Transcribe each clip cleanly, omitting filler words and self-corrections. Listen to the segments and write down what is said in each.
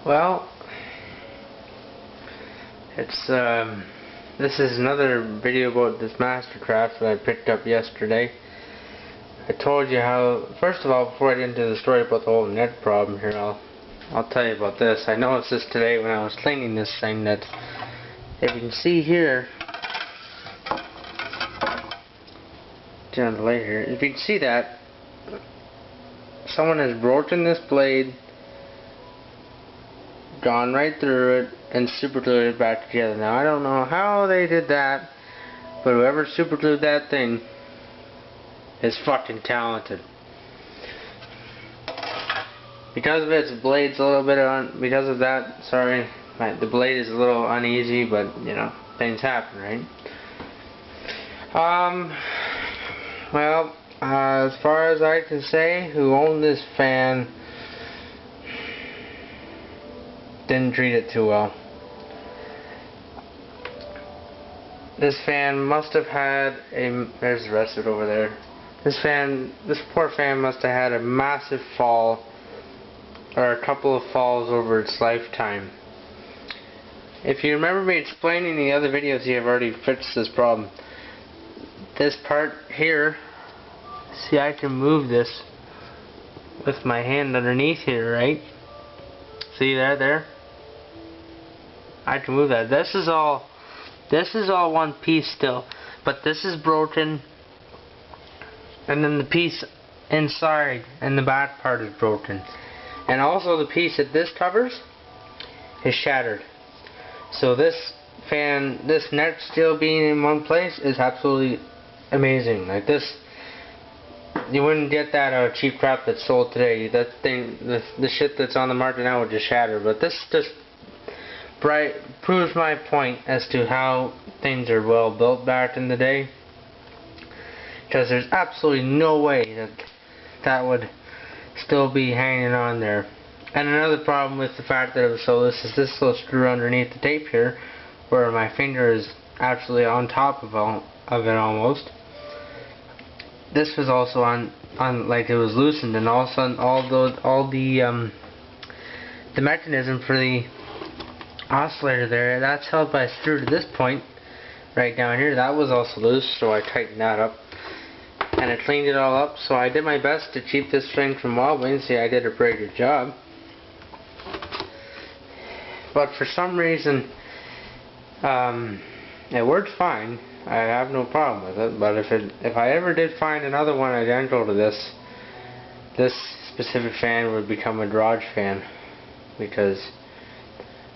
Well, this is another video about this Mastercraft that I picked up yesterday. I told you how, first of all, before I get into the story about the whole net problem here, I'll tell you about this. I noticed this today when I was cleaning this thing, that if you can see here, turn on the light here, if you can see that, someone has broken this blade, gone right through it, and super glued it back together. Now I don't know how they did that, but whoever super glued that thing is fucking talented. Because of its blade's a little bit because of that, sorry, the blade is a little uneasy, but you know, things happen, right? Well, as far as I can say, who owned this fan didn't treat it too well. This fan must have had there's the rest of it over there. This poor fan must have had a massive fall, or a couple of falls over its lifetime. If you remember me explaining in the other videos, you have already fixed this problem. This part here, see, I can move this with my hand underneath here, right? See that there? I can move that. This is all one piece still, but this is broken, and then the piece inside and the back part is broken, and also the piece that this covers is shattered. So this fan, this net still being in one place is absolutely amazing. Like this, you wouldn't get that out of cheap crap that's sold today. That thing, the shit that's on the market now would just shatter. But this just proves my point as to how things are well built back in the day. Because there's absolutely no way that would still be hanging on there. And another problem with the fact that it was so loose is this little screw underneath the tape here, where my finger is actually on top of it almost. This was also on like it was loosened, and all of a sudden all the mechanism for the oscillator there, that's held by a screw to this point right down here, that was also loose, so I tightened that up and I cleaned it all up. So I did my best to keep this thing from wobbling. See, I did a pretty good job, but for some reason it worked fine. I have no problem with it, but if I ever did find another one identical to this specific fan would become a garage fan, because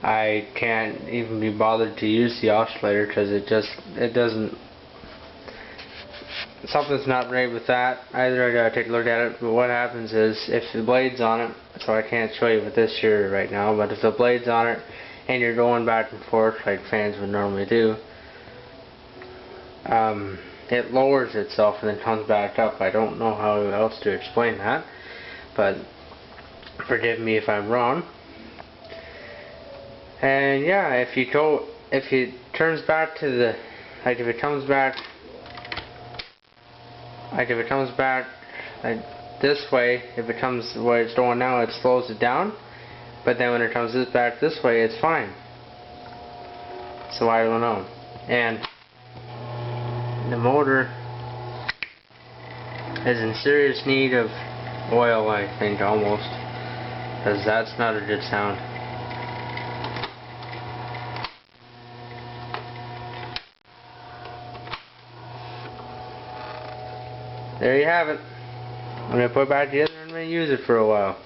I can't even be bothered to use the oscillator, because it doesn't, something's not right with that. Either I gotta take a look at it, but what happens is, if the blade's on it, so I can't show you with this here right now, but if the blade's on it and you're going back and forth like fans would normally do, it lowers itself and then comes back up. I don't know how else to explain that, but forgive me if I'm wrong. And yeah, if it turns back to the, like if it comes back like this way, if it comes the way it's going now, it slows it down, but then when it comes back this way, it's fine. So I don't know. And the motor is in serious need of oil, I think, almost, because that's not a good sound. There you have it. I'm going to put it back together and I'm going to use it for a while.